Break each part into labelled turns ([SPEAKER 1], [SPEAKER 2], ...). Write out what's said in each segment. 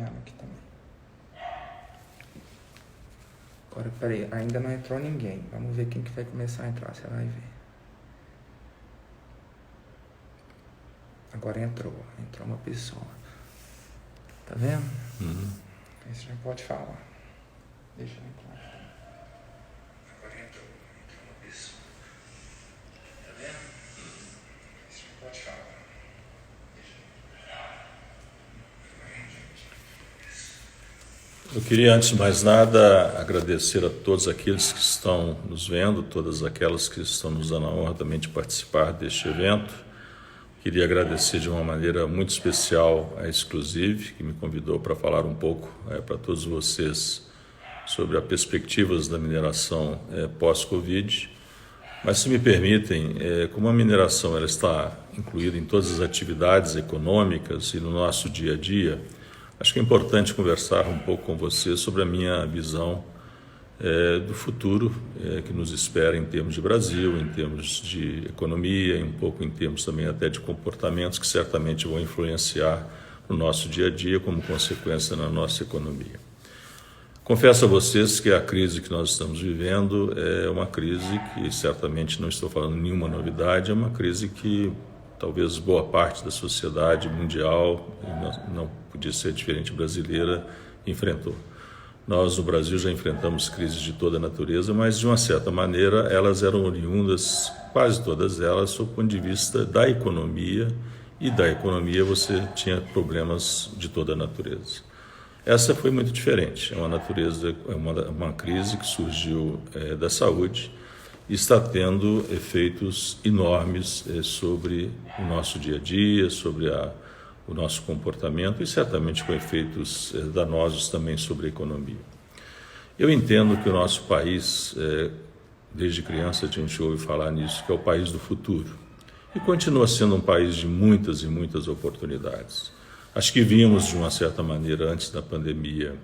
[SPEAKER 1] Aqui também. Agora, peraí, ainda não entrou ninguém. Vamos ver quem que vai começar a entrar, você vai ver. Agora entrou uma pessoa. Tá vendo? Aí você já pode falar. Deixa eu entrar. Agora entrou uma pessoa. Tá vendo? Aí você já pode falar.
[SPEAKER 2] Eu queria, antes de mais nada, agradecer a todos aqueles que estão nos vendo, todas aquelas que estão nos dando a honra também de participar deste evento. Queria agradecer de uma maneira muito especial a Exclusive, que me convidou para falar um pouco para todos vocês sobre as perspectivas da mineração pós-Covid. Mas, se me permitem, como a mineração ela está incluída em todas as atividades econômicas e no nosso dia a dia, acho que é importante conversar um pouco com você sobre a minha visão do futuro que nos espera em termos de Brasil, em termos de economia, um pouco em termos também até de comportamentos que certamente vão influenciar no nosso dia a dia como consequência na nossa economia. Confesso a vocês que a crise que nós estamos vivendo é uma crise que certamente não estou falando nenhuma novidade, é uma crise que talvez boa parte da sociedade mundial, não podia ser diferente brasileira, enfrentou. Nós no Brasil já enfrentamos crises de toda a natureza, mas de uma certa maneira elas eram oriundas, quase todas elas, sob o ponto de vista da economia, e da economia você tinha problemas de toda a natureza. Essa foi muito diferente, é uma crise que surgiu da saúde, está tendo efeitos enormes sobre o nosso dia a dia, sobre o nosso comportamento e certamente com efeitos danosos também sobre a economia. Eu entendo que o nosso país, desde criança a gente ouve falar nisso, que é o país do futuro e continua sendo um país de muitas e muitas oportunidades. Acho que vimos de uma certa maneira antes da pandemia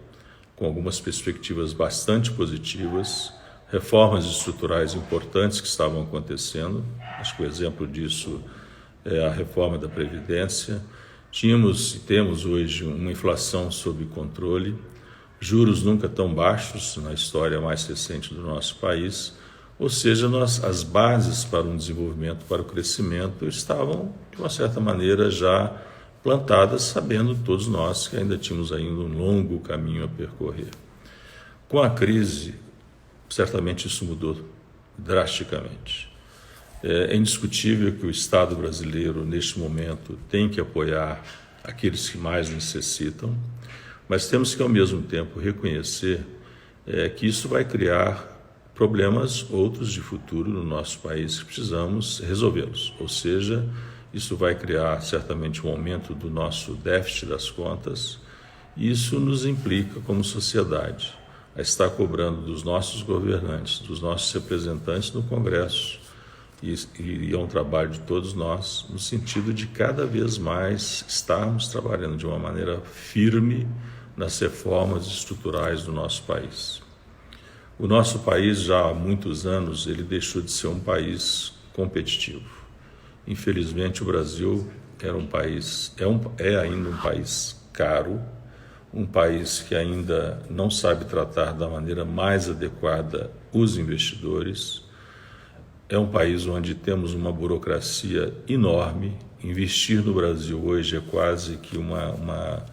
[SPEAKER 2] com algumas perspectivas bastante positivas, reformas estruturais importantes que estavam acontecendo. Acho que o exemplo disso é a reforma da Previdência. Tínhamos e temos hoje uma inflação sob controle, juros nunca tão baixos na história mais recente do nosso país, ou seja, as bases para um desenvolvimento, para o crescimento, estavam, de uma certa maneira, já plantadas, sabendo todos nós que ainda tínhamos um longo caminho a percorrer. Com a crise, certamente isso mudou drasticamente. É indiscutível que o Estado brasileiro, neste momento, tem que apoiar aqueles que mais necessitam, mas temos que, ao mesmo tempo, reconhecer que isso vai criar problemas outros de futuro no nosso país que precisamos resolvê-los. Ou seja, isso vai criar certamente um aumento do nosso déficit das contas e isso nos implica como sociedade a estar cobrando dos nossos governantes, dos nossos representantes no Congresso, e é um trabalho de todos nós, no sentido de cada vez mais estarmos trabalhando de uma maneira firme nas reformas estruturais do nosso país. O nosso país, já há muitos anos, ele deixou de ser um país competitivo. Infelizmente, o Brasil é ainda um país caro, um país que ainda não sabe tratar da maneira mais adequada os investidores. É um país onde temos uma burocracia enorme. Investir no Brasil hoje é quase que uma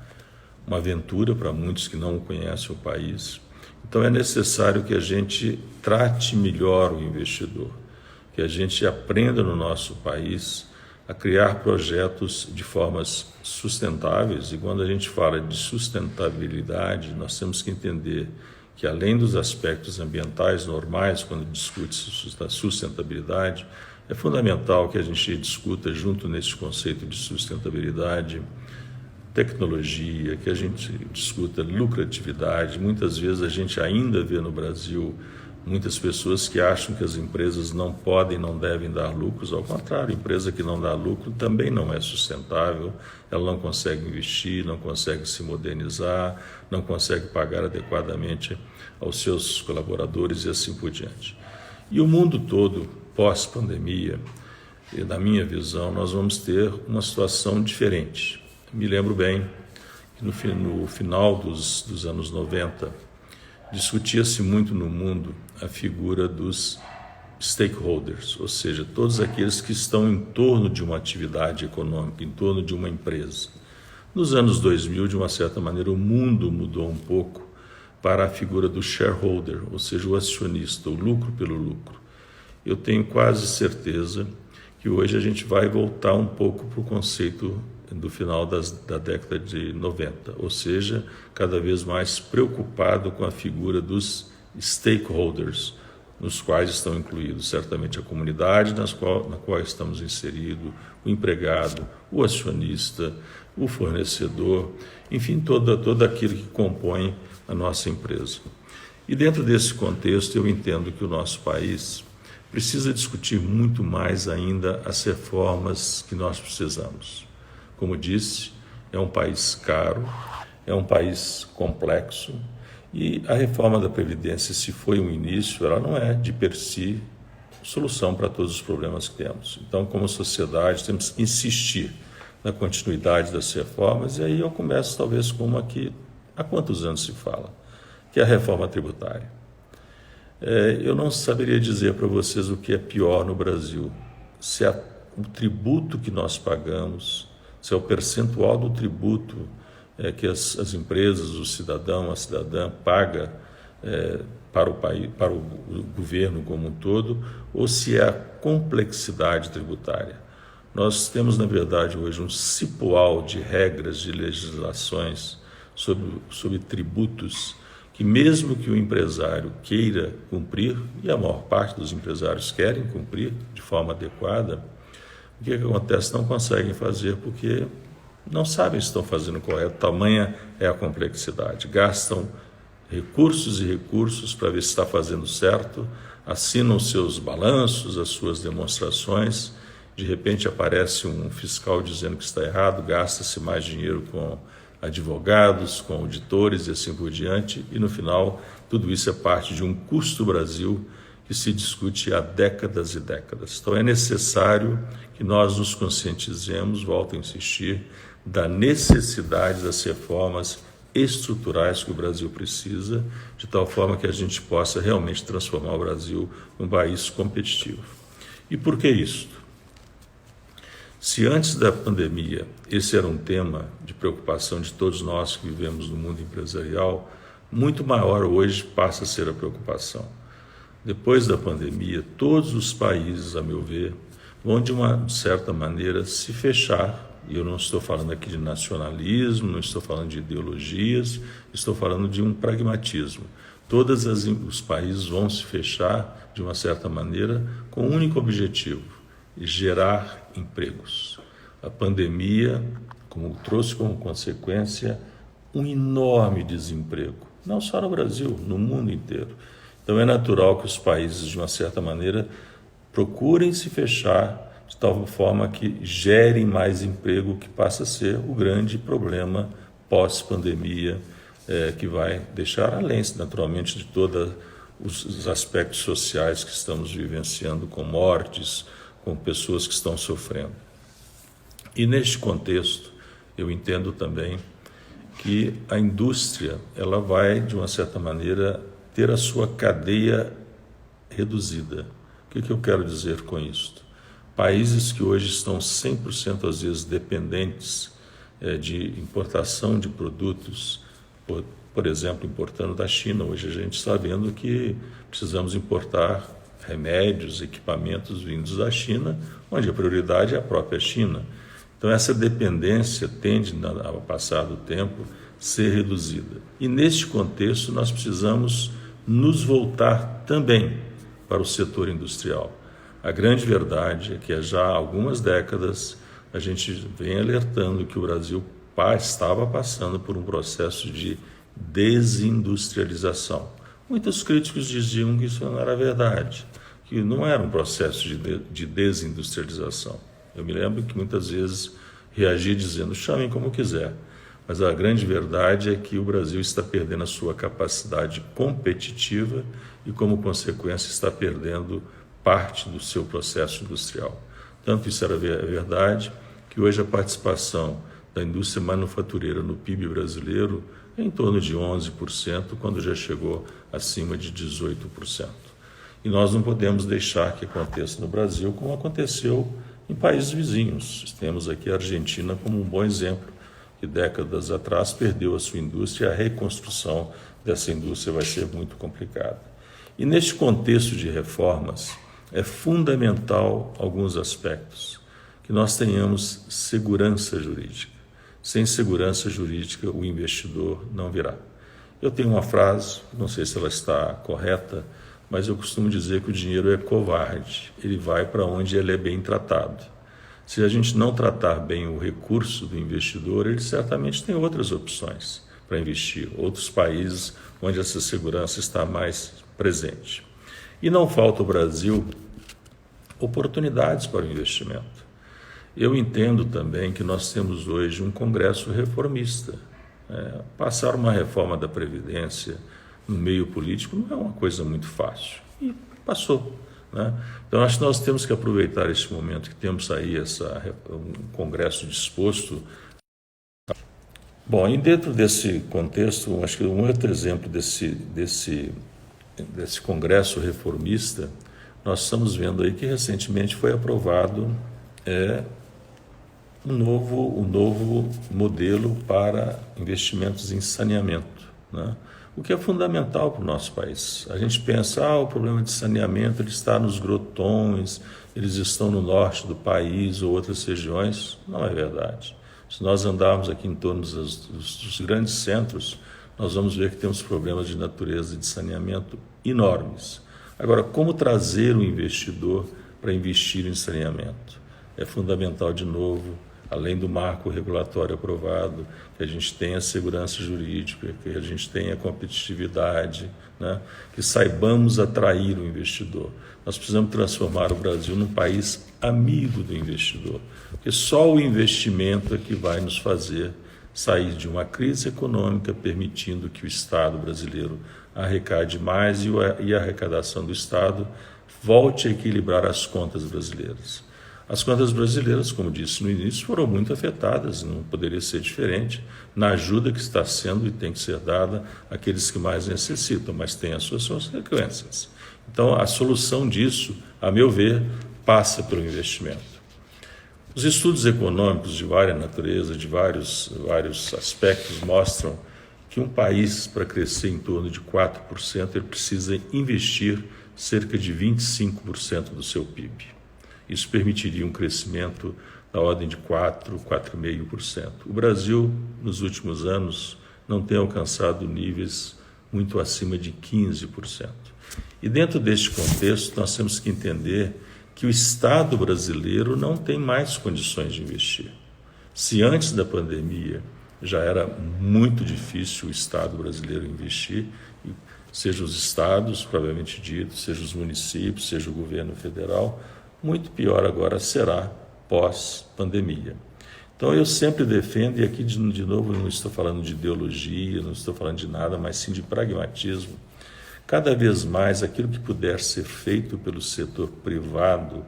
[SPEAKER 2] aventura para muitos que não conhecem o país. Então é necessário que a gente trate melhor o investidor, que a gente aprenda no nosso país a criar projetos de formas sustentáveis. E quando a gente fala de sustentabilidade, nós temos que entender que, além dos aspectos ambientais normais, quando discute sustentabilidade, é fundamental que a gente discuta junto nesse conceito de sustentabilidade tecnologia, que a gente discuta lucratividade. Muitas vezes a gente ainda vê no Brasil muitas pessoas que acham que as empresas não podem, não devem dar lucros. Ao contrário, empresa que não dá lucro também não é sustentável, ela não consegue investir, não consegue se modernizar, não consegue pagar adequadamente aos seus colaboradores e assim por diante. E o mundo todo, pós-pandemia, na minha visão, nós vamos ter uma situação diferente. Me lembro bem que no final dos anos 90, discutia-se muito no mundo a figura dos stakeholders, ou seja, todos aqueles que estão em torno de uma atividade econômica, em torno de uma empresa. Nos anos 2000, de uma certa maneira, o mundo mudou um pouco para a figura do shareholder, ou seja, o acionista, o lucro pelo lucro. Eu tenho quase certeza que hoje a gente vai voltar um pouco para o conceito do final da década de 90, ou seja, cada vez mais preocupado com a figura dos stakeholders, nos quais estão incluídos certamente a comunidade na qual estamos inseridos, o empregado, o acionista, o fornecedor, enfim, todo aquilo que compõe a nossa empresa. E dentro desse contexto eu entendo que o nosso país precisa discutir muito mais ainda as reformas que nós precisamos. Como disse, é um país caro, é um país complexo e a reforma da Previdência, se foi um início, ela não é de per si solução para todos os problemas que temos. Então, como sociedade, temos que insistir na continuidade das reformas e aí eu começo talvez com uma que há quantos anos se fala, que é a reforma tributária. Eu não saberia dizer para vocês o que é pior no Brasil, se é o tributo que nós pagamos, se é o percentual do tributo que as empresas, o cidadão, a cidadã paga para o país, para o governo como um todo, ou se é a complexidade tributária. Nós temos, na verdade, hoje um cipoal de regras, de legislações sobre tributos que mesmo que o empresário queira cumprir, e a maior parte dos empresários querem cumprir de forma adequada, o que acontece? Não conseguem fazer porque não sabem se estão fazendo correto, tamanha é a complexidade. Gastam recursos e recursos para ver se está fazendo certo, assinam os seus balanços, as suas demonstrações, de repente aparece um fiscal dizendo que está errado, gasta-se mais dinheiro com advogados, com auditores e assim por diante, e no final tudo isso é parte de um custo Brasil que se discute há décadas e décadas. Então é necessário que nós nos conscientizemos, volto a insistir, da necessidade das reformas estruturais que o Brasil precisa, de tal forma que a gente possa realmente transformar o Brasil num país competitivo. E por que isso? Se antes da pandemia esse era um tema de preocupação de todos nós que vivemos no mundo empresarial, muito maior hoje passa a ser a preocupação. Depois da pandemia, todos os países, a meu ver, vão de uma certa maneira se fechar, e eu não estou falando aqui de nacionalismo, não estou falando de ideologias, estou falando de um pragmatismo. Todos os países vão se fechar de uma certa maneira com um único objetivo: gerar empregos. A pandemia trouxe como consequência um enorme desemprego, não só no Brasil, no mundo inteiro. Então é natural que os países, de uma certa maneira, procurem se fechar de tal forma que gerem mais emprego, que passa a ser o grande problema pós-pandemia, que vai deixar além, naturalmente, de todos os aspectos sociais que estamos vivenciando, com mortes, com pessoas que estão sofrendo. E neste contexto, eu entendo também que a indústria ela vai, de uma certa maneira, ter a sua cadeia reduzida. O que eu quero dizer com isso? Países que hoje estão 100% às vezes dependentes de importação de produtos, por exemplo, importando da China. Hoje a gente está vendo que precisamos importar remédios, equipamentos vindos da China, onde a prioridade é a própria China. Então essa dependência tende, ao passar do tempo, ser reduzida. E neste contexto nós precisamos nos voltar também para o setor industrial. A grande verdade é que já há algumas décadas a gente vem alertando que o Brasil estava passando por um processo de desindustrialização. Muitos críticos diziam que isso não era verdade, que não era um processo de desindustrialização. Eu me lembro que muitas vezes reagi dizendo, chamem como quiser, mas a grande verdade é que o Brasil está perdendo a sua capacidade competitiva e, como consequência, está perdendo parte do seu processo industrial. Tanto isso era verdade que hoje a participação da indústria manufatureira no PIB brasileiro é em torno de 11%, quando já chegou acima de 18%. E nós não podemos deixar que aconteça no Brasil como aconteceu em países vizinhos. Temos aqui a Argentina como um bom exemplo, que décadas atrás perdeu a sua indústria e a reconstrução dessa indústria vai ser muito complicada. E neste contexto de reformas, é fundamental alguns aspectos, que nós tenhamos segurança jurídica. Sem segurança jurídica, o investidor não virá. Eu tenho uma frase, não sei se ela está correta, mas eu costumo dizer que o dinheiro é covarde, ele vai para onde ele é bem tratado. Se a gente não tratar bem o recurso do investidor, ele certamente tem outras opções para investir, outros países onde essa segurança está mais presente. E não falta ao Brasil oportunidades para o investimento. Eu entendo também que nós temos hoje um Congresso reformista. Passar uma reforma da Previdência no meio político não é uma coisa muito fácil. E passou. Então, acho que nós temos que aproveitar este momento que temos aí um Congresso disposto. Bom, e dentro desse contexto, acho que um outro exemplo desse Congresso reformista, nós estamos vendo aí que recentemente foi aprovado um novo modelo para investimentos em saneamento, o que é fundamental para o nosso país. A gente pensa, o problema de saneamento ele está nos grotões, eles estão no norte do país ou outras regiões. Não é verdade. Se nós andarmos aqui em torno dos grandes centros, nós vamos ver que temos problemas de natureza de saneamento enormes. Agora, como trazer o investidor para investir em saneamento? É fundamental, de novo, além do marco regulatório aprovado, que a gente tenha segurança jurídica, que a gente tenha competitividade, que saibamos atrair o investidor. Nós precisamos transformar o Brasil num país amigo do investidor, porque só o investimento é que vai nos fazer sair de uma crise econômica, permitindo que o Estado brasileiro arrecade mais e a arrecadação do Estado volte a equilibrar as contas brasileiras. As contas brasileiras, como disse no início, foram muito afetadas, não poderia ser diferente, na ajuda que está sendo e tem que ser dada àqueles que mais necessitam, mas tem as suas consequências. Então, a solução disso, a meu ver, passa pelo investimento. Os estudos econômicos de várias naturezas, de vários aspectos, mostram que um país, para crescer em torno de 4%, ele precisa investir cerca de 25% do seu PIB. Isso permitiria um crescimento da ordem de 4,5%. O Brasil, nos últimos anos, não tem alcançado níveis muito acima de 15%. E dentro deste contexto, nós temos que entender que o Estado brasileiro não tem mais condições de investir. Se antes da pandemia já era muito difícil o Estado brasileiro investir, seja os estados, propriamente dito, seja os municípios, seja o governo federal, muito pior agora será pós-pandemia. Então eu sempre defendo, e aqui de novo eu não estou falando de ideologia, não estou falando de nada, mas sim de pragmatismo, cada vez mais aquilo que puder ser feito pelo setor privado,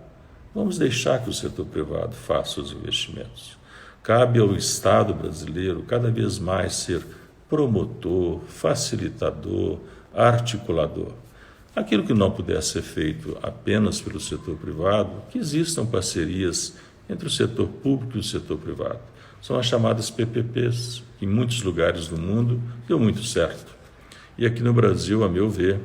[SPEAKER 2] vamos deixar que o setor privado faça os investimentos. Cabe ao Estado brasileiro cada vez mais ser promotor, facilitador, articulador. Aquilo que não puder ser feito apenas pelo setor privado, que existam parcerias entre o setor público e o setor privado. São as chamadas PPPs, que em muitos lugares do mundo deu muito certo. E aqui no Brasil, a meu ver,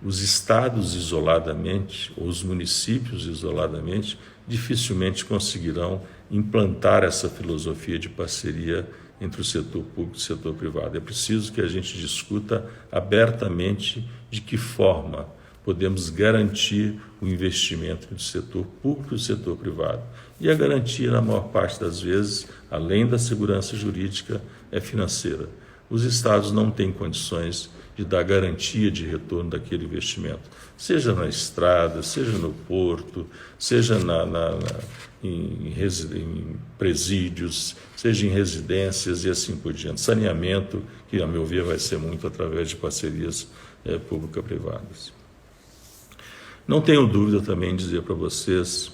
[SPEAKER 2] os estados isoladamente, ou os municípios isoladamente, dificilmente conseguirão implantar essa filosofia de parceria entre o setor público e o setor privado. É preciso que a gente discuta abertamente de que forma podemos garantir o investimento entre o setor público e o setor privado. E a garantia, na maior parte das vezes, além da segurança jurídica, é financeira. Os estados não têm condições de dar garantia de retorno daquele investimento, seja na estrada, seja no porto, seja em presídios, seja em residências e assim por diante. Saneamento, que a meu ver vai ser muito através de parcerias público-privadas. Não tenho dúvida também em dizer para vocês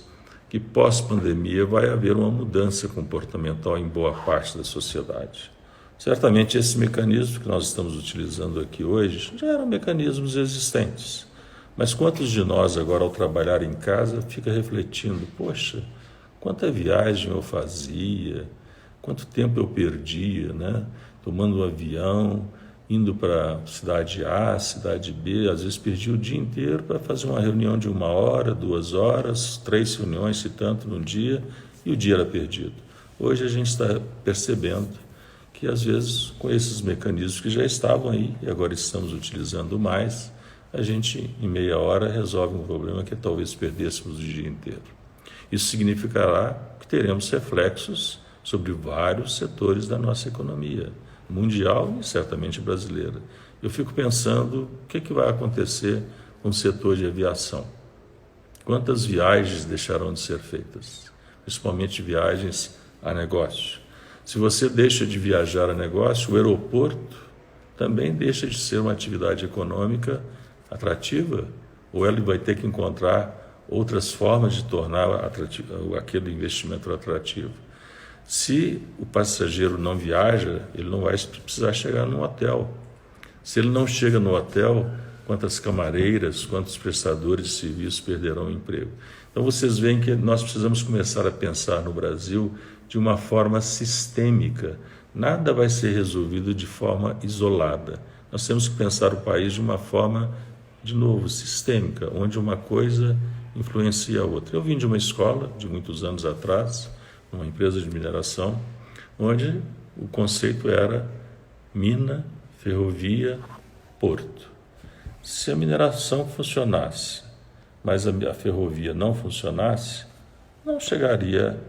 [SPEAKER 2] que pós-pandemia vai haver uma mudança comportamental em boa parte da sociedade. Certamente esses mecanismos que nós estamos utilizando aqui hoje já eram mecanismos existentes. Mas quantos de nós agora ao trabalhar em casa fica refletindo, poxa, quanta viagem eu fazia, quanto tempo eu perdia, né? Tomando um avião, indo para cidade A, cidade B, às vezes perdi o dia inteiro para fazer uma reunião de 1 hora, 2 horas, 3 reuniões, se tanto, num dia, e o dia era perdido. Hoje a gente está percebendo que às vezes com esses mecanismos que já estavam aí e agora estamos utilizando mais, a gente em meia hora resolve um problema que talvez perdêssemos o dia inteiro. Isso significará que teremos reflexos sobre vários setores da nossa economia, mundial e certamente brasileira. Eu fico pensando o que vai acontecer com o setor de aviação. Quantas viagens deixarão de ser feitas, principalmente viagens a negócio. Se você deixa de viajar a negócio, o aeroporto também deixa de ser uma atividade econômica atrativa, ou ele vai ter que encontrar outras formas de tornar aquele investimento atrativo. Se o passageiro não viaja, ele não vai precisar chegar no hotel. Se ele não chega no hotel, quantas camareiras, quantos prestadores de serviços perderão o emprego? Então vocês veem que nós precisamos começar a pensar no Brasil de uma forma sistêmica. Nada vai ser resolvido de forma isolada. Nós temos que pensar o país de uma forma, de novo, sistêmica, onde uma coisa influencia a outra. Eu vim de uma escola, de muitos anos atrás, uma empresa de mineração, onde o conceito era mina, ferrovia, porto. Se a mineração funcionasse, mas a ferrovia não funcionasse, não chegaria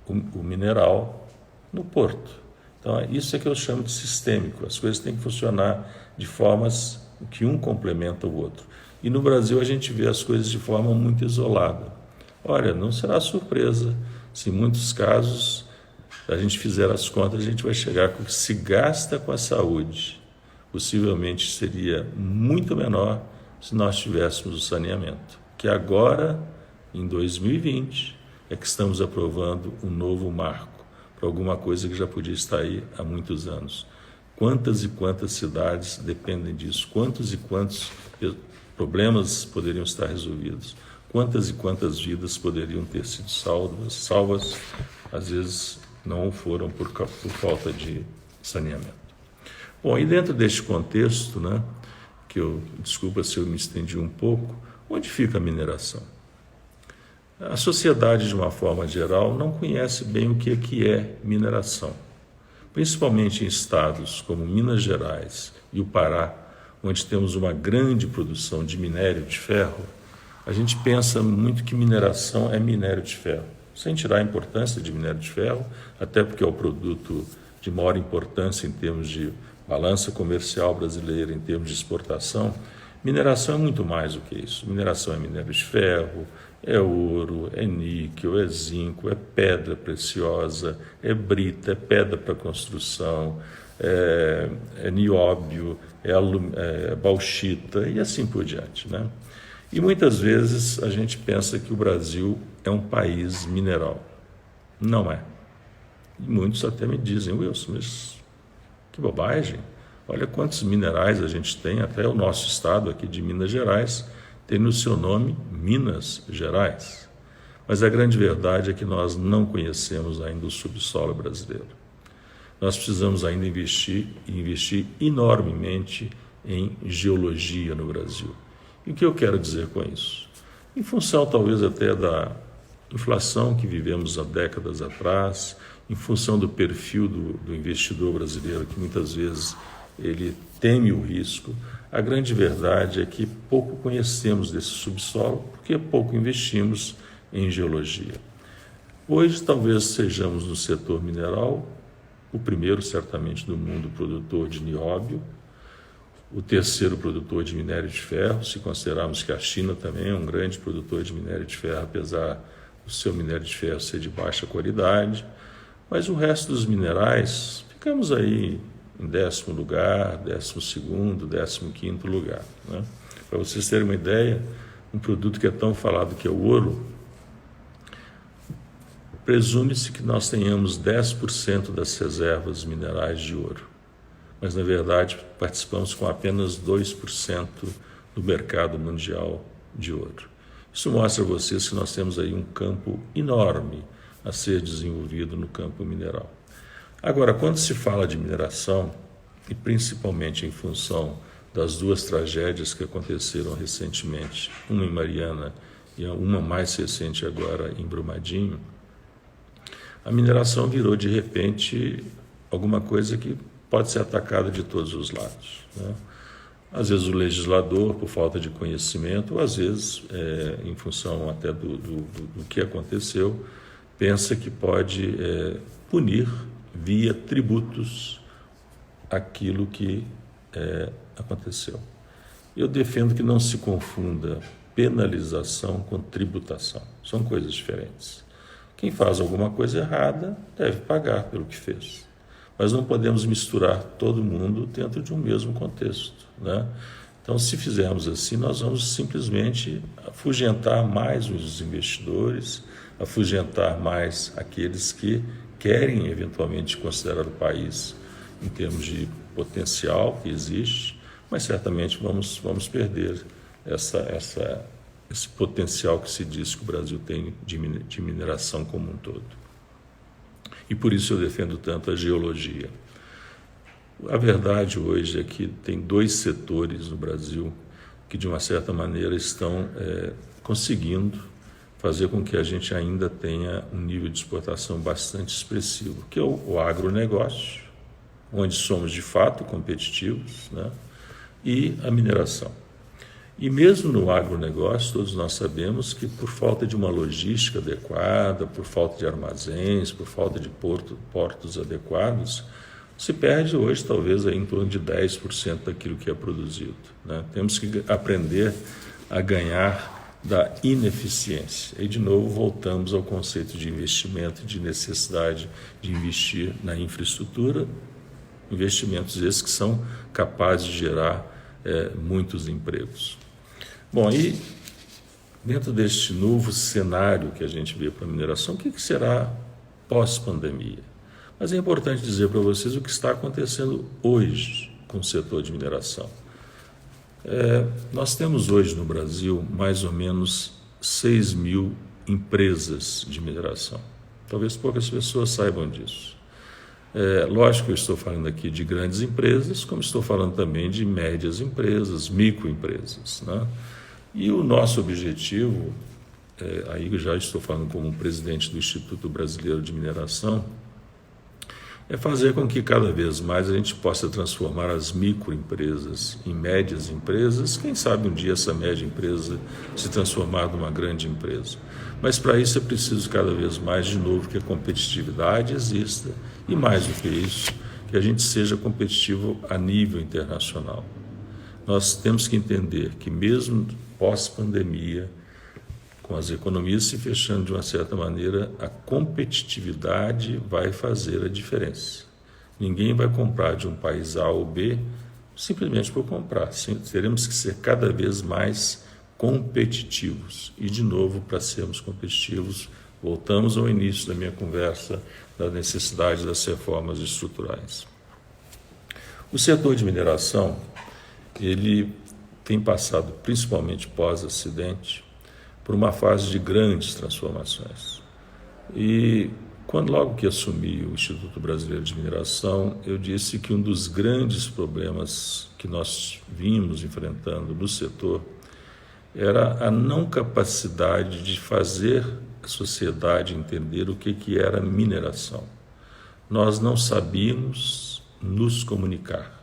[SPEAKER 2] o mineral no porto. Então, isso é que eu chamo de sistêmico. As coisas têm que funcionar de formas que um complementa o outro. E no Brasil a gente vê as coisas de forma muito isolada. Olha, não será surpresa se em muitos casos a gente fizer as contas, a gente vai chegar com o que se gasta com a saúde. Possivelmente seria muito menor se nós tivéssemos o saneamento. Que agora, em 2020, é que estamos aprovando um novo marco para alguma coisa que já podia estar aí há muitos anos. Quantas e quantas cidades dependem disso? Quantos e quantos problemas poderiam estar resolvidos? Quantas e quantas vidas poderiam ter sido salvas, às vezes não foram por falta de saneamento. Bom, e dentro deste contexto, né, desculpa se eu me estendi um pouco, onde fica a mineração? A sociedade, de uma forma geral, não conhece bem o que é mineração. Principalmente em estados como Minas Gerais e o Pará, onde temos uma grande produção de minério de ferro, a gente pensa muito que mineração é minério de ferro, sem tirar a importância de minério de ferro, até porque é o produto de maior importância em termos de balança comercial brasileira, em termos de exportação. Mineração é muito mais do que isso. Mineração é minério de ferro, é ouro, é níquel, é zinco, é pedra preciosa, é brita, é pedra para construção, é nióbio, é bauxita e assim por diante, né? E muitas vezes a gente pensa que o Brasil é um país mineral. Não é. E muitos até me dizem, Wilson, mas que bobagem. Olha quantos minerais a gente tem, até o nosso estado aqui de Minas Gerais tem no seu nome Minas Gerais. Mas a grande verdade é que nós não conhecemos ainda o subsolo brasileiro. Nós precisamos ainda investir enormemente em geologia no Brasil. E o que eu quero dizer com isso? Em função talvez até da inflação que vivemos há décadas atrás, em função do perfil do investidor brasileiro, que muitas vezes ele teme o risco, a grande verdade é que pouco conhecemos desse subsolo, porque pouco investimos em geologia. Hoje talvez sejamos no setor mineral, o primeiro certamente do mundo produtor de nióbio, o terceiro produtor de minério de ferro, se considerarmos que a China também é um grande produtor de minério de ferro, apesar do seu minério de ferro ser de baixa qualidade, mas o resto dos minerais, ficamos aí em 10º lugar, 12º, 15º lugar, né? Para vocês terem uma ideia, um produto que é tão falado que é o ouro, presume-se que nós tenhamos 10% das reservas minerais de ouro, mas na verdade participamos com apenas 2% do mercado mundial de ouro. Isso mostra a vocês que nós temos aí um campo enorme a ser desenvolvido no campo mineral. Agora, quando se fala de mineração, e principalmente em função das duas tragédias que aconteceram recentemente, uma em Mariana e uma mais recente agora em Brumadinho, a mineração virou de repente alguma coisa que pode ser atacada de todos os lados, né? Às vezes o legislador, por falta de conhecimento, ou às vezes, em função até do que aconteceu, pensa que pode punir via tributos aquilo que aconteceu. Eu defendo que não se confunda penalização com tributação. São coisas diferentes. Quem faz alguma coisa errada deve pagar pelo que fez. Mas não podemos misturar todo mundo dentro de um mesmo contexto, né? Então, se fizermos assim, nós vamos simplesmente afugentar mais os investidores, afugentar mais aqueles que querem eventualmente considerar o país em termos de potencial que existe, mas certamente vamos perder esse potencial que se diz que o Brasil tem de mineração como um todo. E por isso eu defendo tanto a geologia. A verdade hoje é que tem dois setores no Brasil que, de uma certa maneira, estão conseguindo fazer com que a gente ainda tenha um nível de exportação bastante expressivo, que é o agronegócio, onde somos de fato competitivos, né? E a mineração. E mesmo no agronegócio, todos nós sabemos que por falta de uma logística adequada, por falta de armazéns, por falta de portos adequados, se perde hoje talvez aí em torno de 10% daquilo que é produzido, né? Temos que aprender a ganhar da ineficiência. E de novo voltamos ao conceito de investimento e de necessidade de investir na infraestrutura, investimentos esses que são capazes de gerar muitos empregos. Bom, e dentro deste novo cenário que a gente vê para a mineração, o que será pós-pandemia? Mas é importante dizer para vocês o que está acontecendo hoje com o setor de mineração. Nós temos hoje no Brasil mais ou menos 6 mil empresas de mineração. Talvez poucas pessoas saibam disso. Lógico que eu estou falando aqui de grandes empresas, como estou falando também de médias empresas, microempresas, né? E o nosso objetivo, aí eu já estou falando como presidente do Instituto Brasileiro de Mineração, é fazer com que cada vez mais a gente possa transformar as microempresas em médias empresas, quem sabe um dia essa média empresa se transformar numa grande empresa. Mas para isso é preciso cada vez mais, de novo, que a competitividade exista e, mais do que isso, que a gente seja competitivo a nível internacional. Nós temos que entender que mesmo pós-pandemia, com as economias se fechando de uma certa maneira, a competitividade vai fazer a diferença. Ninguém vai comprar de um país A ou B simplesmente por comprar. Teremos que ser cada vez mais competitivos. E, de novo, para sermos competitivos, voltamos ao início da minha conversa da necessidade das reformas estruturais. O setor de mineração, ele tem passado, principalmente pós-acidente, por uma fase de grandes transformações. E logo que assumi o Instituto Brasileiro de Mineração, eu disse que um dos grandes problemas que nós vínhamos enfrentando no setor era a não capacidade de fazer a sociedade entender o que era mineração. Nós não sabíamos nos comunicar.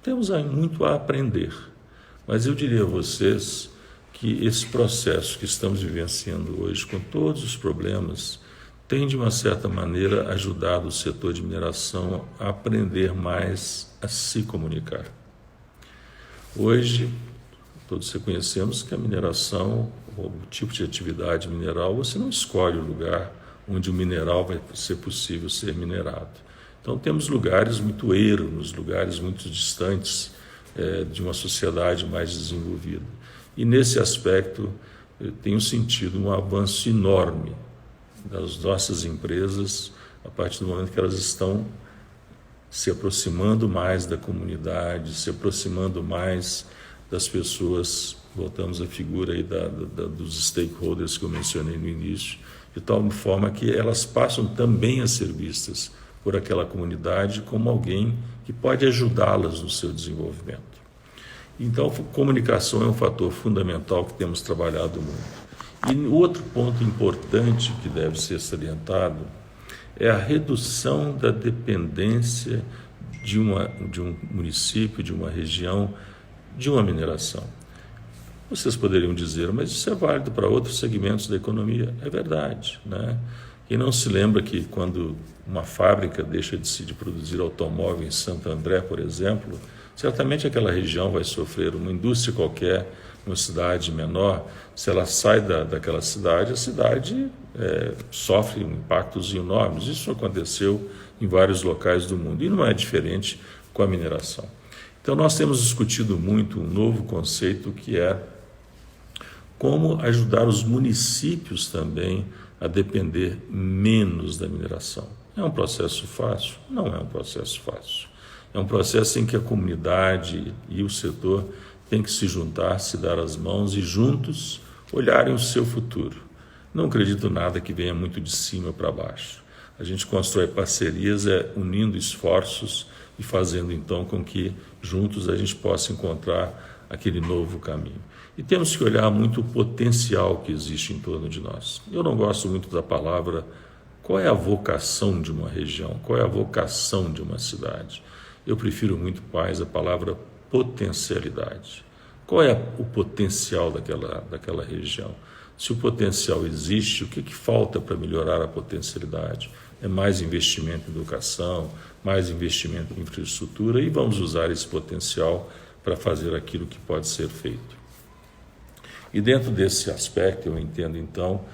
[SPEAKER 2] Temos aí muito a aprender, mas eu diria a vocês que esse processo que estamos vivenciando hoje, com todos os problemas, tem, de uma certa maneira, ajudado o setor de mineração a aprender mais a se comunicar. Hoje, todos reconhecemos que a mineração, o tipo de atividade mineral, você não escolhe o lugar onde o mineral vai ser possível ser minerado. Então, temos lugares muito ermos, lugares muito distantes de uma sociedade mais desenvolvida. E, nesse aspecto, eu tenho sentido um avanço enorme das nossas empresas a partir do momento que elas estão se aproximando mais da comunidade, se aproximando mais das pessoas. Voltamos à figura aí dos stakeholders que eu mencionei no início, de tal forma que elas passam também a ser vistas por aquela comunidade como alguém que pode ajudá-las no seu desenvolvimento. Então, comunicação é um fator fundamental que temos trabalhado muito. E outro ponto importante que deve ser salientado é a redução da dependência de um município, de uma região, de uma mineração. Vocês poderiam dizer, mas isso é válido para outros segmentos da economia. É verdade, né? Quem não se lembra que quando uma fábrica deixa de produzir automóvel em Santo André, por exemplo, certamente aquela região vai sofrer, uma indústria qualquer, uma cidade menor, se ela sai daquela cidade, a cidade sofre impactos enormes. Isso aconteceu em vários locais do mundo e não é diferente com a mineração. Então nós temos discutido muito um novo conceito que é como ajudar os municípios também a depender menos da mineração. É um processo fácil? Não é um processo fácil. É um processo em que a comunidade e o setor têm que se juntar, se dar as mãos e juntos olharem o seu futuro. Não acredito nada que venha muito de cima para baixo. A gente constrói parcerias unindo esforços e fazendo então com que juntos a gente possa encontrar aquele novo caminho. E temos que olhar muito o potencial que existe em torno de nós. Eu não gosto muito da palavra qual é a vocação de uma região, qual é a vocação de uma cidade. Eu prefiro muito mais a palavra potencialidade. Qual é o potencial daquela região? Se o potencial existe, o que falta para melhorar a potencialidade? É mais investimento em educação, mais investimento em infraestrutura e vamos usar esse potencial para fazer aquilo que pode ser feito. E dentro desse aspecto eu entendo então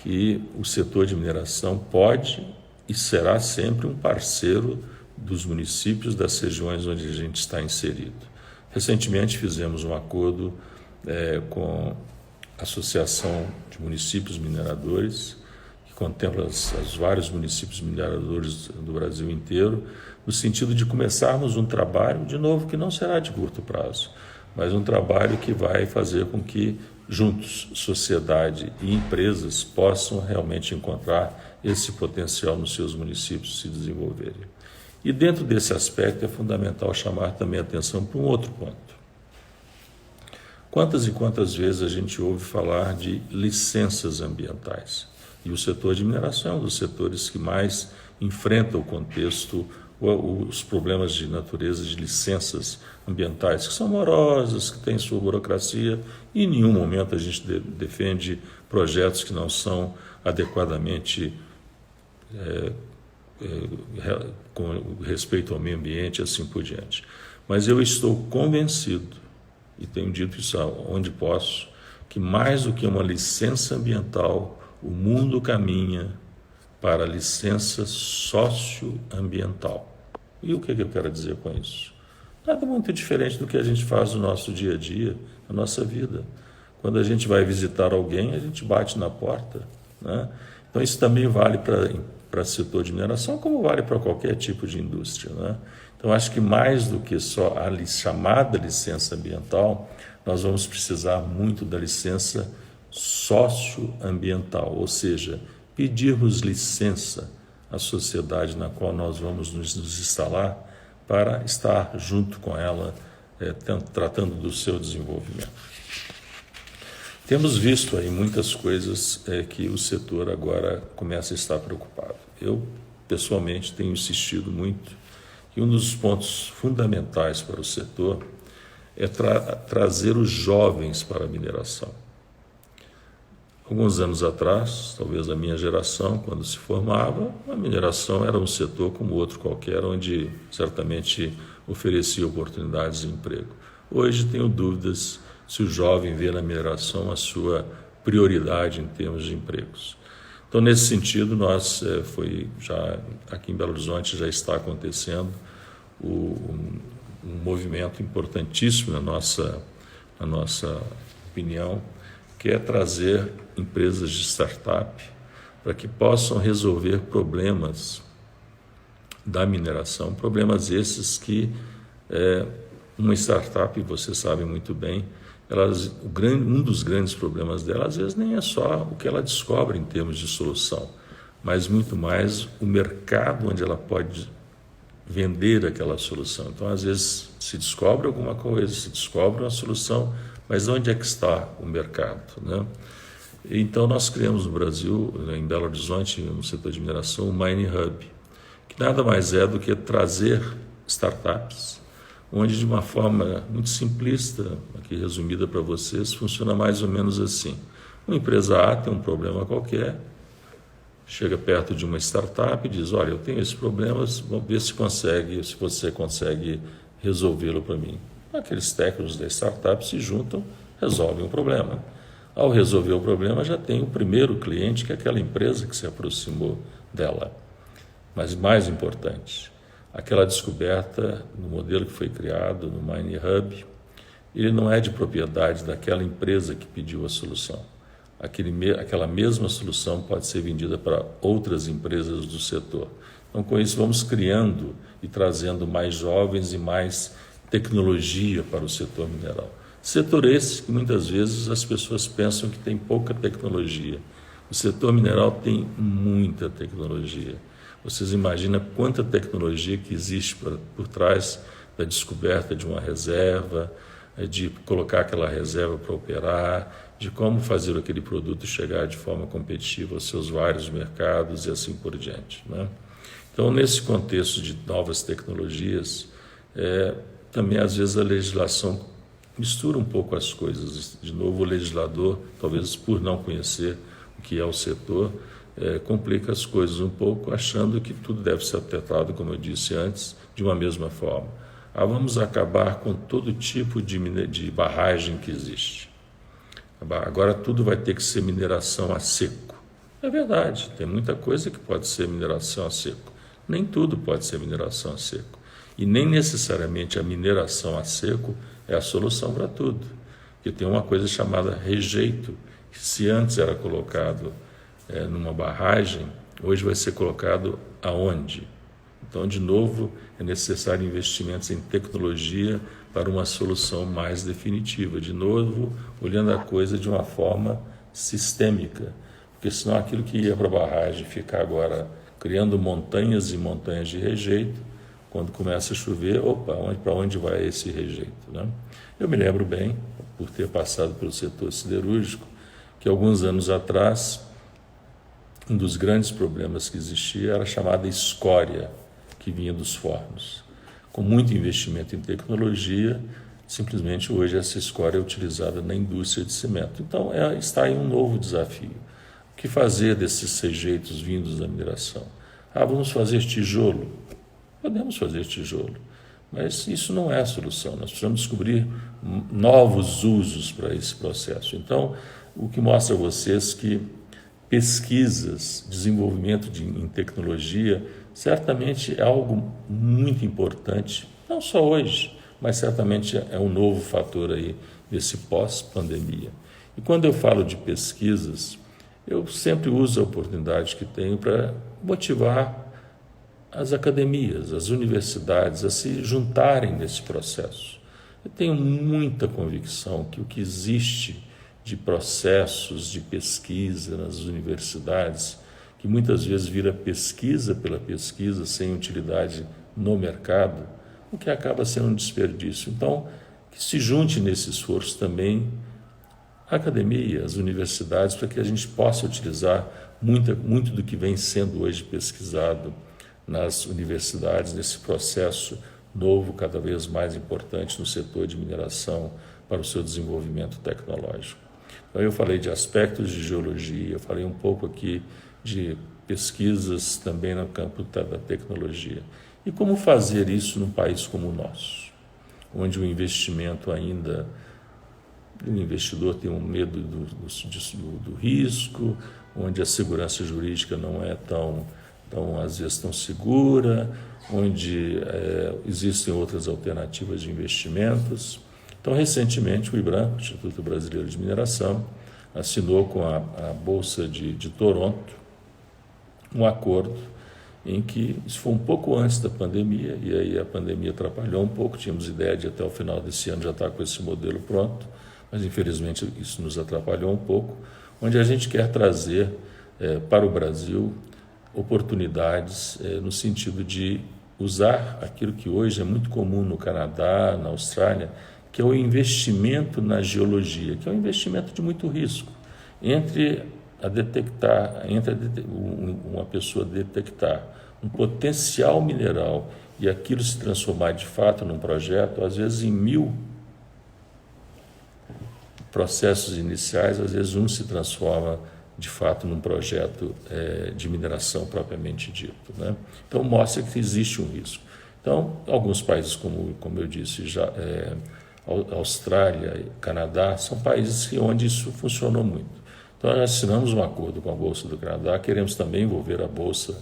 [SPEAKER 2] que o setor de mineração pode e será sempre um parceiro dos municípios, das regiões onde a gente está inserido. Recentemente fizemos um acordo com a Associação de Municípios Mineradores, que contempla os vários municípios mineradores do Brasil inteiro, no sentido de começarmos um trabalho, de novo, que não será de curto prazo, mas um trabalho que vai fazer com que juntos, sociedade e empresas possam realmente encontrar esse potencial nos seus municípios se desenvolverem. E dentro desse aspecto é fundamental chamar também a atenção para um outro ponto. Quantas e quantas vezes a gente ouve falar de licenças ambientais? E o setor de mineração é um dos setores que mais enfrenta o contexto, os problemas de natureza de licenças ambientais, que são morosas, que têm sua burocracia, e em nenhum momento a gente defende projetos que não são adequadamente com respeito ao meio ambiente e assim por diante. Mas eu estou convencido, e tenho dito isso onde posso, que mais do que uma licença ambiental, o mundo caminha para a licença socioambiental. E o que eu quero dizer com isso? Nada muito diferente do que a gente faz no nosso dia a dia, na nossa vida. Quando a gente vai visitar alguém, a gente bate na porta, né? Então isso também vale para o setor de mineração, como vale para qualquer tipo de indústria, né? Então acho que mais do que só a chamada licença ambiental, nós vamos precisar muito da licença socioambiental, ou seja, pedirmos licença à sociedade na qual nós vamos nos instalar para estar junto com ela, tratando do seu desenvolvimento. Temos visto aí muitas coisas que o setor agora começa a estar preocupado. Eu, pessoalmente, tenho insistido muito que um dos pontos fundamentais para o setor é trazer os jovens para a mineração. Alguns anos atrás, talvez a minha geração, quando se formava, a mineração era um setor como outro qualquer, onde certamente oferecia oportunidades de emprego. Hoje tenho dúvidas se o jovem vê na mineração a sua prioridade em termos de empregos. Então, nesse sentido, já aqui em Belo Horizonte já está acontecendo um movimento importantíssimo na nossa opinião, que é trazer empresas de startup para que possam resolver problemas da mineração, problemas esses que uma startup, você sabe muito bem, um dos grandes problemas dela, às vezes, nem é só o que ela descobre em termos de solução, mas muito mais o mercado onde ela pode vender aquela solução. Então, às vezes, se descobre alguma coisa, se descobre uma solução, mas onde é que está o mercado, né? Então, nós criamos no Brasil, em Belo Horizonte, no setor de mineração, o Mining Hub, que nada mais é do que trazer startups, onde de uma forma muito simplista, aqui resumida para vocês, funciona mais ou menos assim. Uma empresa A tem um problema qualquer, chega perto de uma startup e diz, olha, eu tenho esses problemas, vamos ver se você consegue resolvê-lo para mim. Aqueles técnicos da startup se juntam, resolvem o problema. Ao resolver o problema, já tem o primeiro cliente, que é aquela empresa que se aproximou dela. Mas mais importante, aquela descoberta no modelo que foi criado no Mining Hub, ele não é de propriedade daquela empresa que pediu a solução. Aquela mesma solução pode ser vendida para outras empresas do setor. Então, com isso, vamos criando e trazendo mais jovens e mais tecnologia para o setor mineral. Setor esse que muitas vezes as pessoas pensam que tem pouca tecnologia. O setor mineral tem muita tecnologia. Vocês imaginam quanta tecnologia que existe por trás da descoberta de uma reserva, de colocar aquela reserva para operar, de como fazer aquele produto chegar de forma competitiva aos seus vários mercados e assim por diante, né? Então, nesse contexto de novas tecnologias, também às vezes a legislação mistura um pouco as coisas. De novo, o legislador, talvez por não conhecer o que é o setor, complica as coisas um pouco, achando que tudo deve ser tratado, como eu disse antes, de uma mesma forma. Vamos acabar com todo tipo de barragem que existe. Agora tudo vai ter que ser mineração a seco. É verdade, tem muita coisa que pode ser mineração a seco. Nem tudo pode ser mineração a seco. E nem necessariamente a mineração a seco é a solução para tudo. Porque tem uma coisa chamada rejeito, que se antes era colocado numa barragem, hoje vai ser colocado aonde? Então, de novo, é necessário investimentos em tecnologia para uma solução mais definitiva. De novo, olhando a coisa de uma forma sistêmica, porque senão aquilo que ia para a barragem ficar agora criando montanhas e montanhas de rejeito, quando começa a chover, para onde vai esse rejeito, né? Eu me lembro bem, por ter passado pelo setor siderúrgico, que alguns anos atrás, um dos grandes problemas que existia era a chamada escória, que vinha dos fornos. Com muito investimento em tecnologia, simplesmente hoje essa escória é utilizada na indústria de cimento. Então, está aí um novo desafio. O que fazer desses rejeitos vindos da mineração? Vamos fazer tijolo? Podemos fazer tijolo, mas isso não é a solução. Nós precisamos descobrir novos usos para esse processo. Então, o que mostra a vocês que pesquisas, desenvolvimento em tecnologia, certamente é algo muito importante, não só hoje, mas certamente é um novo fator aí desse pós-pandemia. E quando eu falo de pesquisas, eu sempre uso a oportunidade que tenho para motivar as academias, as universidades a se juntarem nesse processo. Eu tenho muita convicção que o que existe de processos de pesquisa nas universidades, que muitas vezes vira pesquisa pela pesquisa, sem utilidade no mercado, o que acaba sendo um desperdício. Então, que se junte nesse esforço também a academia, as universidades, para que a gente possa utilizar muito do que vem sendo hoje pesquisado nas universidades, nesse processo novo, cada vez mais importante no setor de mineração para o seu desenvolvimento tecnológico. Então, eu falei de aspectos de geologia, eu falei um pouco aqui de pesquisas também no campo da tecnologia. E como fazer isso num país como o nosso, onde o investimento ainda, o investidor tem um medo do risco, onde a segurança jurídica não é tão às vezes tão segura, onde existem outras alternativas de investimentos. Então, recentemente, o IBRAM, Instituto Brasileiro de Mineração, assinou com a Bolsa de Toronto um acordo em que, isso foi um pouco antes da pandemia, e aí a pandemia atrapalhou um pouco, tínhamos ideia de até o final desse ano já estar com esse modelo pronto, mas infelizmente isso nos atrapalhou um pouco, onde a gente quer trazer para o Brasil oportunidades no sentido de usar aquilo que hoje é muito comum no Canadá, na Austrália, que é o investimento na geologia, que é um investimento de muito risco. Entre uma pessoa detectar um potencial mineral e aquilo se transformar de fato num projeto, às vezes em 1000 processos iniciais, às vezes um se transforma de fato num projeto de mineração propriamente dito, né? Então mostra que existe um risco. Então, alguns países, como eu disse, já Austrália e Canadá, são países onde isso funcionou muito. Então, nós assinamos um acordo com a Bolsa do Canadá, queremos também envolver a Bolsa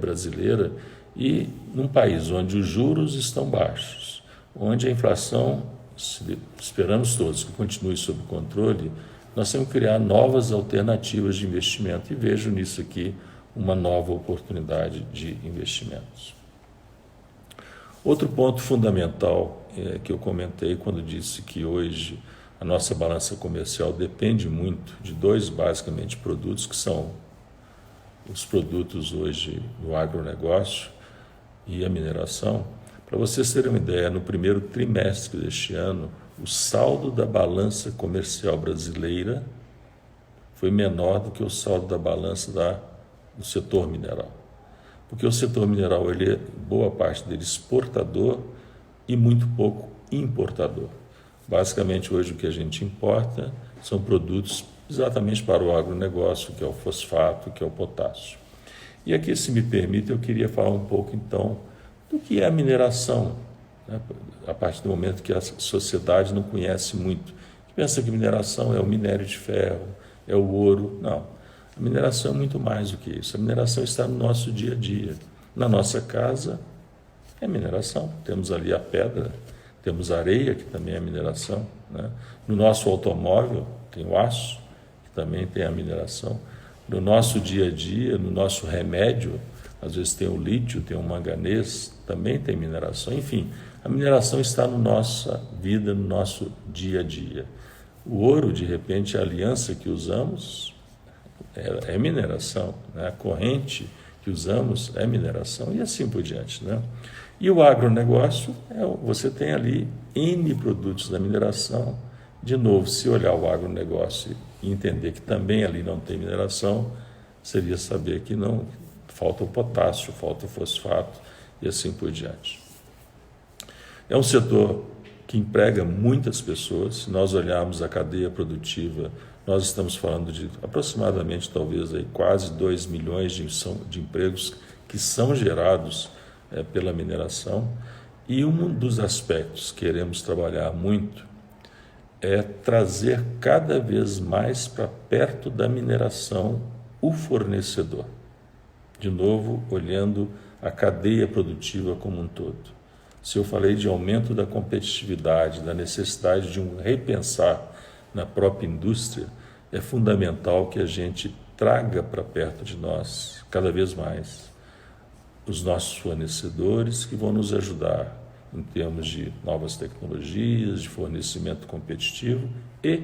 [SPEAKER 2] brasileira, e num país onde os juros estão baixos, onde a inflação, esperamos todos que continue sob controle, nós temos que criar novas alternativas de investimento, e vejo nisso aqui uma nova oportunidade de investimentos. Outro ponto fundamental que eu comentei quando disse que hoje a nossa balança comercial depende muito de dois, basicamente, produtos, que são os produtos hoje do agronegócio e a mineração. Para vocês terem uma ideia, no primeiro trimestre deste ano, o saldo da balança comercial brasileira foi menor do que o saldo da balança do setor mineral. Porque o setor mineral, ele é, boa parte dele, exportador e muito pouco importador. Basicamente, hoje o que a gente importa são produtos exatamente para o agronegócio, que é o fosfato, que é o potássio. E aqui, se me permite, eu queria falar um pouco, então, do que é a mineração, né? A partir do momento que a sociedade não conhece muito. Pensa que mineração é o minério de ferro, é o ouro. Não, a mineração é muito mais do que isso. A mineração está no nosso dia a dia. Na nossa casa é mineração. Temos ali a pedra, temos a areia, que também é mineração, né? No nosso automóvel tem o aço, que também tem a mineração. No nosso dia a dia, no nosso remédio, às vezes tem o lítio, tem o manganês, também tem mineração. Enfim, a mineração está na nossa vida, no nosso dia a dia. O ouro, de repente, a aliança que usamos é mineração, né? A corrente que usamos é mineração, e assim por diante, né? E o agronegócio, você tem ali N produtos da mineração. De novo, se olhar o agronegócio e entender que também ali não tem mineração, seria saber que não falta o potássio, falta o fosfato e assim por diante. É um setor que emprega muitas pessoas. Se nós olharmos a cadeia produtiva, nós estamos falando de aproximadamente, talvez, aí, quase 2 milhões de empregos que são gerados pela mineração. E um dos aspectos que queremos trabalhar muito é trazer cada vez mais para perto da mineração o fornecedor. De novo, olhando a cadeia produtiva como um todo. Se eu falei de aumento da competitividade, da necessidade de um repensar na própria indústria, é fundamental que a gente traga para perto de nós, cada vez mais, os nossos fornecedores, que vão nos ajudar em termos de novas tecnologias, de fornecimento competitivo e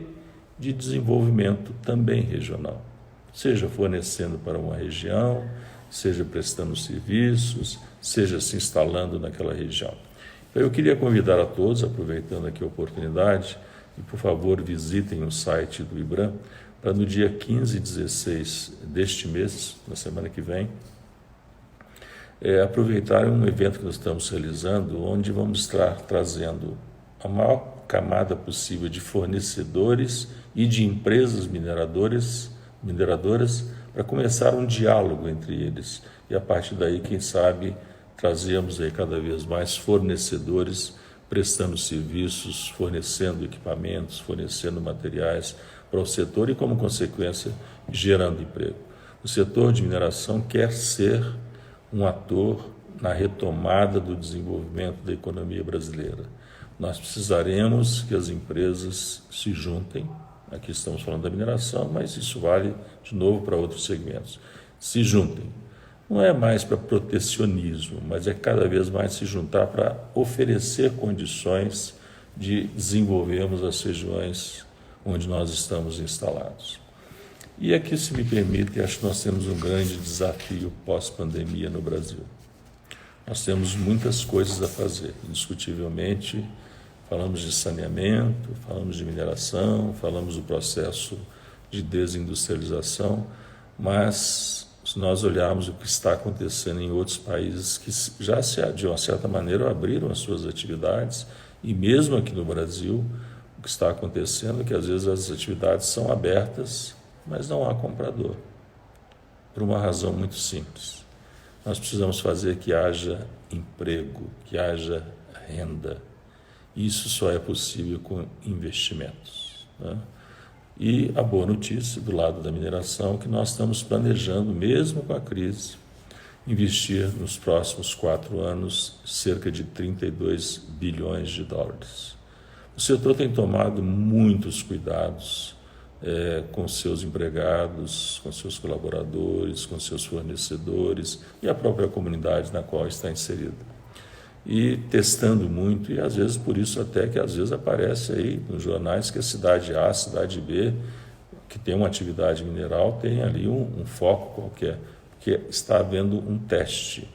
[SPEAKER 2] de desenvolvimento também regional, seja fornecendo para uma região, seja prestando serviços, seja se instalando naquela região. Então, eu queria convidar a todos, aproveitando aqui a oportunidade, e por favor visitem o site do IBRAM, para no dia 15 e 16 deste mês, na semana que vem, aproveitar um evento que nós estamos realizando, onde vamos estar trazendo a maior camada possível de fornecedores e de empresas mineradoras, para começar um diálogo entre eles. E a partir daí, quem sabe, trazemos aí cada vez mais fornecedores prestando serviços, fornecendo equipamentos, fornecendo materiais para o setor e, como consequência, gerando emprego. O setor de mineração quer ser um ator na retomada do desenvolvimento da economia brasileira. Nós precisaremos que as empresas se juntem. Aqui estamos falando da mineração, mas isso vale de novo para outros segmentos. Se juntem não é mais para protecionismo, mas é cada vez mais se juntar para oferecer condições de desenvolvermos as regiões onde nós estamos instalados. E aqui, se me permite, acho que nós temos um grande desafio pós-pandemia no Brasil. Nós temos muitas coisas a fazer, indiscutivelmente. Falamos de saneamento, falamos de mineração, falamos do processo de desindustrialização, mas se nós olharmos o que está acontecendo em outros países que já, de uma certa maneira, abriram as suas atividades, e mesmo aqui no Brasil, o que está acontecendo é que às vezes as atividades são abertas, mas não há comprador, por uma razão muito simples. Nós precisamos fazer que haja emprego, que haja renda. Isso só é possível com investimentos, né? E a boa notícia do lado da mineração é que nós estamos planejando, mesmo com a crise, investir nos próximos 4 anos cerca de 32 bilhões de dólares. O setor tem tomado muitos cuidados com seus empregados, com seus colaboradores, com seus fornecedores e a própria comunidade na qual está inserida. E testando muito, e às vezes por isso até que às vezes aparece aí nos jornais que a cidade A, a cidade B, que tem uma atividade mineral, tem ali um foco qualquer, porque está havendo um teste.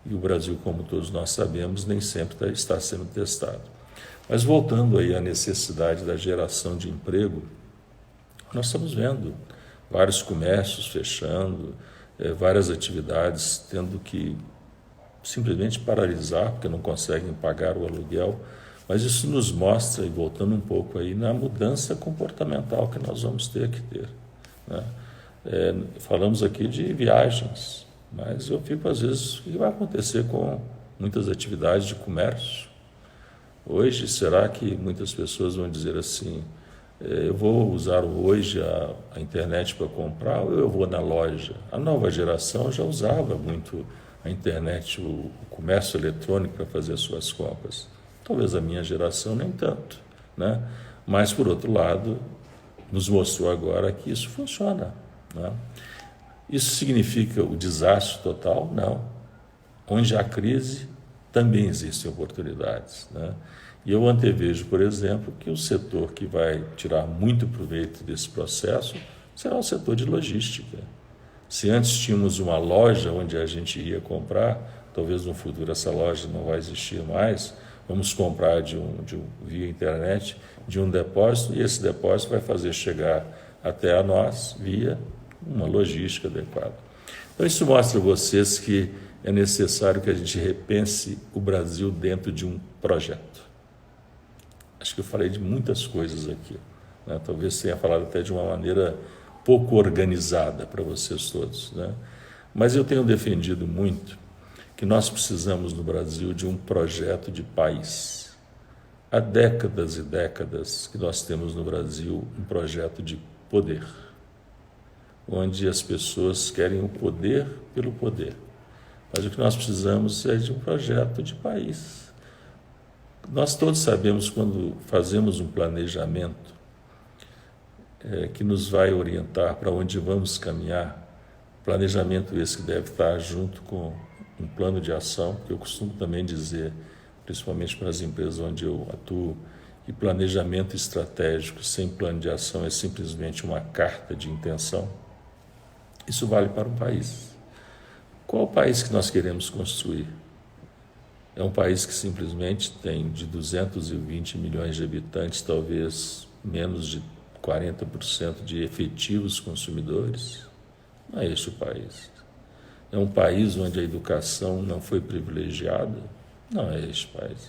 [SPEAKER 2] E o Brasil, como todos nós sabemos, nem sempre está sendo testado. Mas voltando aí à necessidade da geração de emprego, nós estamos vendo vários comércios fechando, várias atividades tendo que simplesmente paralisar, porque não conseguem pagar o aluguel, mas isso nos mostra, e voltando um pouco aí, na mudança comportamental que nós vamos ter que ter, né? Falamos aqui de viagens, mas eu fico às vezes, o que vai acontecer com muitas atividades de comércio? Hoje, será que muitas pessoas vão dizer assim, eu vou usar hoje a internet para comprar ou eu vou na loja? A nova geração já usava muito a internet, o comércio eletrônico para fazer as suas compras. Talvez a minha geração nem tanto, né? Mas, por outro lado, nos mostrou agora que isso funciona, né? Isso significa o desastre total? Não. Onde há crise, também existem oportunidades, né? E eu antevejo, por exemplo, que o setor que vai tirar muito proveito desse processo será o setor de logística. Se antes tínhamos uma loja onde a gente ia comprar, talvez no futuro essa loja não vai existir mais, vamos comprar via internet de um depósito, e esse depósito vai fazer chegar até a nós via uma logística adequada. Então isso mostra a vocês que é necessário que a gente repense o Brasil dentro de um projeto. Acho que eu falei de muitas coisas aqui, né? Talvez tenha falado até de uma maneira pouco organizada para vocês todos, né? Mas eu tenho defendido muito que nós precisamos no Brasil de um projeto de país. Há décadas e décadas que nós temos no Brasil um projeto de poder, onde as pessoas querem o poder pelo poder. Mas o que nós precisamos é de um projeto de país. Nós todos sabemos, quando fazemos um planejamento que nos vai orientar para onde vamos caminhar, planejamento esse que deve estar junto com um plano de ação, que eu costumo também dizer, principalmente para as empresas onde eu atuo, que planejamento estratégico sem plano de ação é simplesmente uma carta de intenção. Isso vale para um país. Qual o país que nós queremos construir? É um país que simplesmente tem de 220 milhões de habitantes, talvez menos de 40% de efetivos consumidores? Não é este o país. É um país onde a educação não foi privilegiada? Não é este país.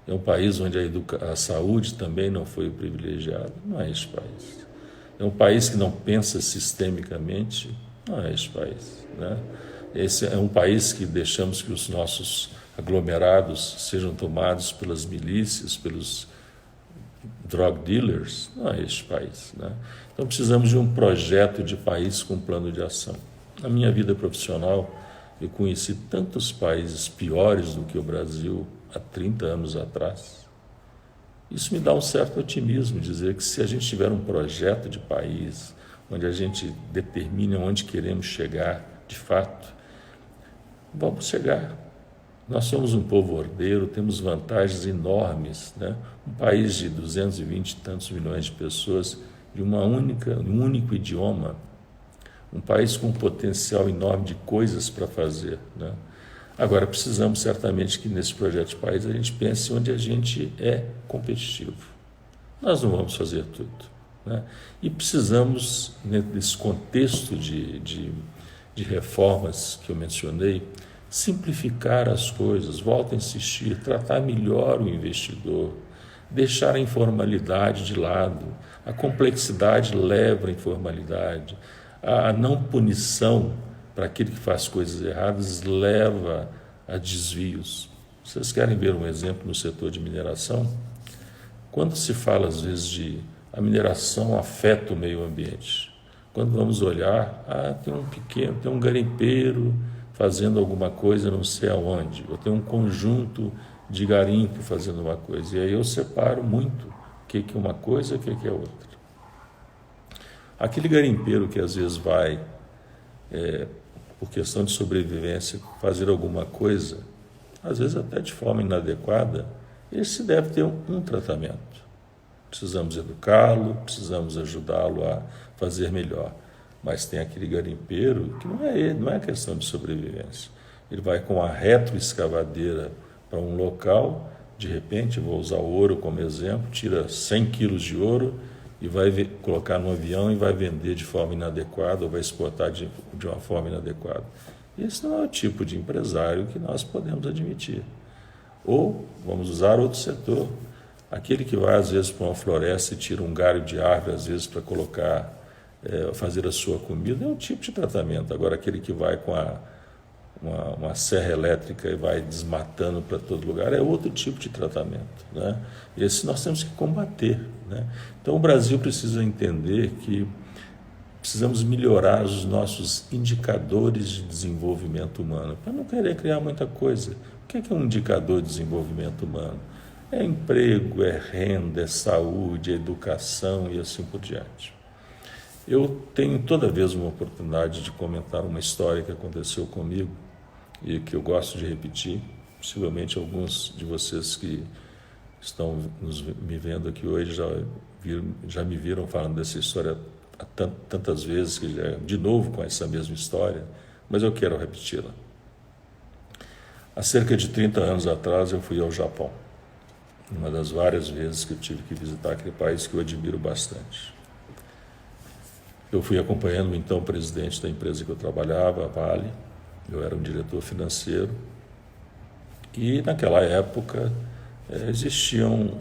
[SPEAKER 2] É um país onde a saúde também não foi privilegiada? Não é este país. É um país que não pensa sistemicamente? Não é este país, né? Esse é um país que deixamos que os nossos aglomerados sejam tomados pelas milícias, pelos drug dealers? Não é este país, né? Então precisamos de um projeto de país com plano de ação. Na minha vida profissional, eu conheci tantos países piores do que o Brasil há 30 anos atrás. Isso me dá um certo otimismo, dizer que se a gente tiver um projeto de país, onde a gente determine onde queremos chegar de fato, vamos chegar. Nós somos um povo ordeiro, temos vantagens enormes, né? Um país de 220 e tantos milhões de pessoas, de um único idioma, um país com um potencial enorme de coisas para fazer, né? Agora, precisamos certamente que nesse projeto de país a gente pense onde a gente é competitivo. Nós não vamos fazer tudo, né? E precisamos, nesse contexto de reformas que eu mencionei, simplificar as coisas, volto a insistir, tratar melhor o investidor, deixar a informalidade de lado. A complexidade leva à informalidade, a não punição para aquele que faz coisas erradas leva a desvios. Vocês querem ver um exemplo no setor de mineração? Quando se fala às vezes de a mineração afeta o meio ambiente, quando vamos olhar, tem um garimpeiro fazendo alguma coisa não sei aonde, ou tem um conjunto de garimpo fazendo uma coisa, e aí eu separo muito o que é uma coisa e o que é outra. Aquele garimpeiro que às vezes vai, por questão de sobrevivência, fazer alguma coisa, às vezes até de forma inadequada, esse deve ter um tratamento. Precisamos educá-lo, precisamos ajudá-lo a fazer melhor. Mas tem aquele garimpeiro que não é questão de sobrevivência. Ele vai com a retroescavadeira para um local, de repente, vou usar o ouro como exemplo, tira 100 quilos de ouro e vai colocar no avião e vai vender de forma inadequada ou vai exportar de uma forma inadequada. Esse não é o tipo de empresário que nós podemos admitir. Ou, vamos usar outro setor, aquele que vai às vezes para uma floresta e tira um galho de árvore, às vezes para colocar, fazer a sua comida, é um tipo de tratamento. Agora, aquele que vai com uma serra elétrica e vai desmatando para todo lugar, é outro tipo de tratamento, né? Esse nós temos que combater, né? Então, o Brasil precisa entender que precisamos melhorar os nossos indicadores de desenvolvimento humano, para não querer criar muita coisa. O que é um indicador de desenvolvimento humano? É emprego, é renda, é saúde, é educação e assim por diante. Eu tenho toda vez uma oportunidade de comentar uma história que aconteceu comigo e que eu gosto de repetir. Possivelmente alguns de vocês que estão me vendo aqui hoje já me viram falando dessa história tantas vezes, que já de novo com essa mesma história, mas eu quero repeti-la. Há cerca de 30 anos atrás eu fui ao Japão, uma das várias vezes que eu tive que visitar aquele país que eu admiro bastante. Eu fui acompanhando então o presidente da empresa que eu trabalhava, a Vale. Eu era um diretor financeiro e naquela época existiam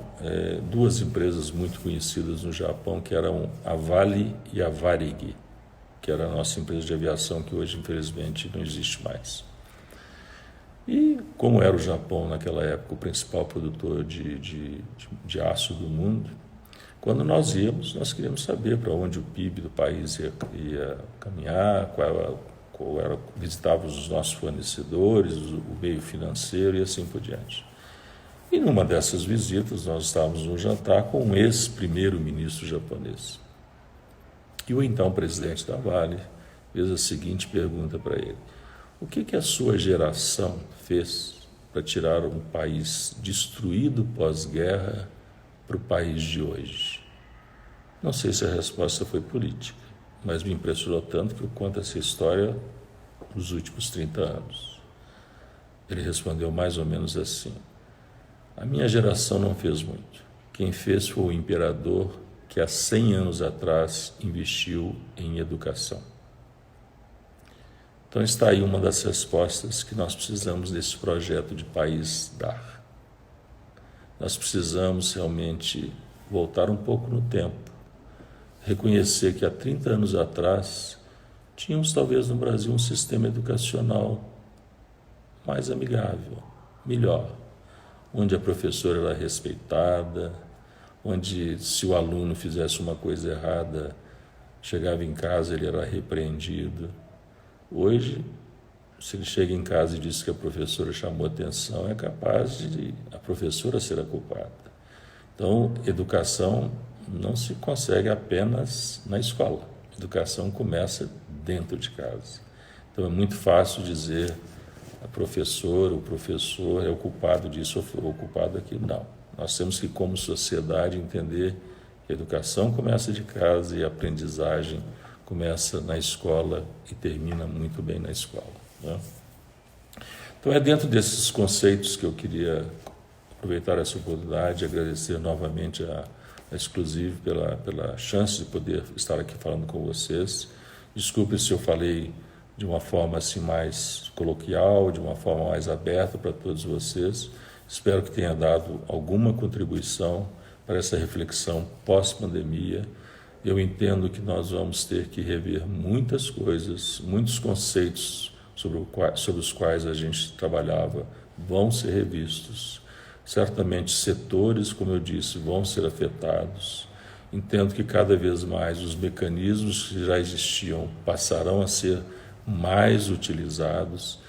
[SPEAKER 2] duas empresas muito conhecidas no Japão, que eram a Vale e a Varig, que era a nossa empresa de aviação, que hoje infelizmente não existe mais. E como era o Japão naquela época o principal produtor de aço do mundo, quando nós íamos, nós queríamos saber para onde o PIB do país ia caminhar, visitávamos os nossos fornecedores, o meio financeiro e assim por diante. E numa dessas visitas, nós estávamos no jantar com um ex-primeiro-ministro japonês. E o então presidente da Vale fez a seguinte pergunta para ele: o que a sua geração fez para tirar um país destruído pós-guerra para o país de hoje? Não sei se a resposta foi política, mas me impressionou tanto que eu conto essa história nos últimos 30 anos. Ele respondeu mais ou menos assim: a minha geração não fez muito. Quem fez foi o imperador que há 100 anos atrás investiu em educação. Então está aí uma das respostas que nós precisamos desse projeto de país dar. Nós precisamos realmente voltar um pouco no tempo, reconhecer que há 30 anos atrás tínhamos talvez no Brasil um sistema educacional mais amigável, melhor, onde a professora era respeitada, onde se o aluno fizesse uma coisa errada, chegava em casa, ele era repreendido. Hoje, se ele chega em casa e diz que a professora chamou atenção, é capaz de a professora ser a culpada. Então, educação não se consegue apenas na escola. Educação começa dentro de casa. Então, é muito fácil dizer a professora, o professor é o culpado disso ou o culpado daquilo. Não. Nós temos que, como sociedade, entender que a educação começa de casa e a aprendizagem começa na escola e termina muito bem na escola, né? Então, é dentro desses conceitos que eu queria aproveitar essa oportunidade e agradecer novamente a Exclusive pela chance de poder estar aqui falando com vocês. Desculpe se eu falei de uma forma assim mais coloquial, de uma forma mais aberta para todos vocês. Espero que tenha dado alguma contribuição para essa reflexão pós-pandemia. Eu entendo que nós vamos ter que rever muitas coisas, muitos conceitos sobre os quais a gente trabalhava vão ser revistos. Certamente setores, como eu disse, vão ser afetados. Entendo que cada vez mais os mecanismos que já existiam passarão a ser mais utilizados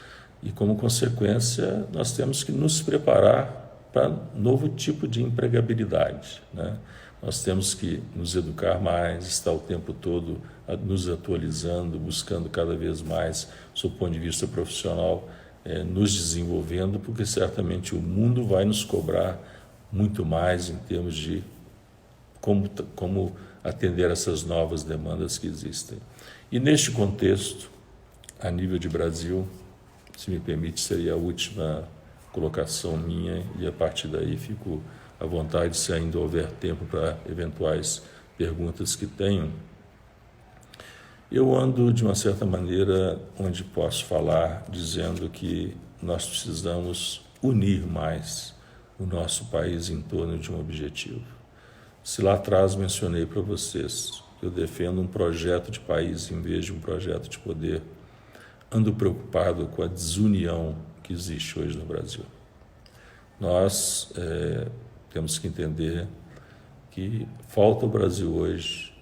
[SPEAKER 2] e, como consequência, nós temos que nos preparar para novo tipo de empregabilidade, né? Nós temos que nos educar mais, estar o tempo todo nos atualizando, buscando cada vez mais, do ponto de vista profissional, nos desenvolvendo, porque certamente o mundo vai nos cobrar muito mais em termos de como atender essas novas demandas que existem. E neste contexto, a nível de Brasil, se me permite, seria a última colocação minha, e a partir daí fico à vontade, se ainda houver tempo para eventuais perguntas que tenham. Eu ando, de uma certa maneira, onde posso falar, dizendo que nós precisamos unir mais o nosso país em torno de um objetivo. Se lá atrás mencionei para vocês que eu defendo um projeto de país em vez de um projeto de poder, ando preocupado com a desunião que existe hoje no Brasil. Nós temos que entender que falta ao Brasil hoje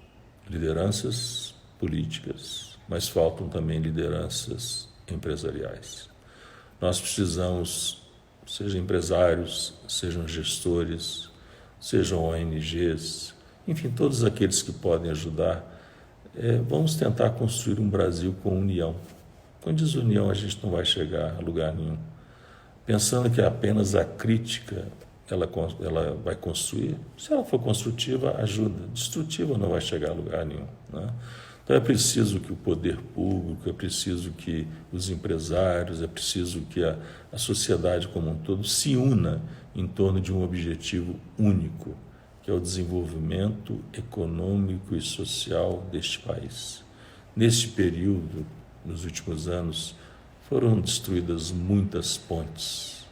[SPEAKER 2] lideranças políticas, mas faltam também lideranças empresariais. Nós precisamos, sejam empresários, sejam gestores, sejam ONGs, enfim, todos aqueles que podem ajudar, vamos tentar construir um Brasil com união. Com desunião a gente não vai chegar a lugar nenhum. Pensando que apenas a crítica ela vai construir, se ela for construtiva, ajuda. Destrutiva não vai chegar a lugar nenhum, né? Então é preciso que o poder público, é preciso que os empresários, é preciso que a sociedade como um todo se una em torno de um objetivo único, que é o desenvolvimento econômico e social deste país. Neste período, nos últimos anos, foram destruídas muitas pontes.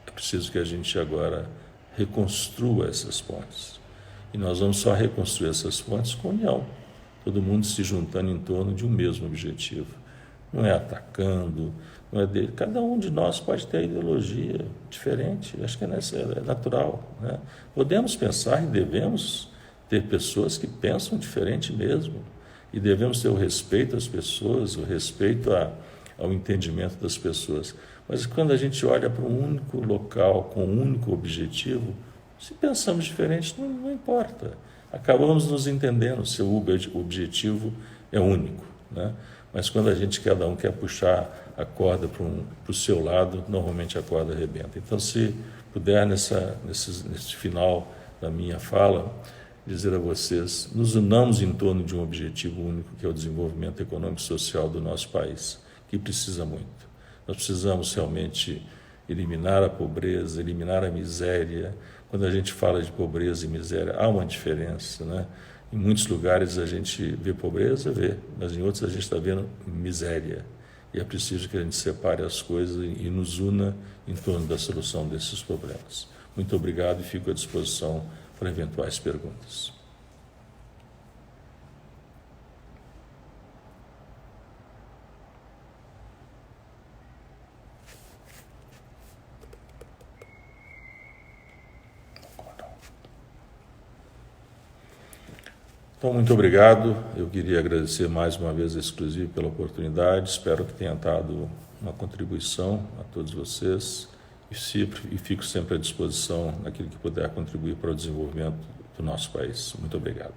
[SPEAKER 2] É preciso que a gente agora reconstrua essas pontes. E nós vamos só reconstruir essas pontes com união. Todo mundo se juntando em torno de um mesmo objetivo. Não é atacando, não é dele. Cada um de nós pode ter ideologia diferente, acho que é natural, né? Podemos pensar e devemos ter pessoas que pensam diferente mesmo, e devemos ter o respeito às pessoas, o respeito ao entendimento das pessoas. Mas quando a gente olha para um único local, com um único objetivo, se pensamos diferente, não importa. Acabamos nos entendendo se o objetivo é único, né? Mas quando cada um quer puxar a corda para o seu lado, normalmente a corda arrebenta. Então, se puder, nesse final da minha fala, dizer a vocês, nos unamos em torno de um objetivo único, que é o desenvolvimento econômico e social do nosso país, que precisa muito. Nós precisamos realmente eliminar a pobreza, eliminar a miséria. Quando a gente fala de pobreza e miséria, há uma diferença, né? Em muitos lugares a gente vê pobreza, mas em outros a gente está vendo miséria. E é preciso que a gente separe as coisas e nos una em torno da solução desses problemas. Muito obrigado e fico à disposição para eventuais perguntas. Então, muito obrigado. Eu queria agradecer mais uma vez a Exclusive pela oportunidade. Espero que tenha dado uma contribuição a todos vocês e fico sempre à disposição naquilo que puder contribuir para o desenvolvimento do nosso país. Muito obrigado.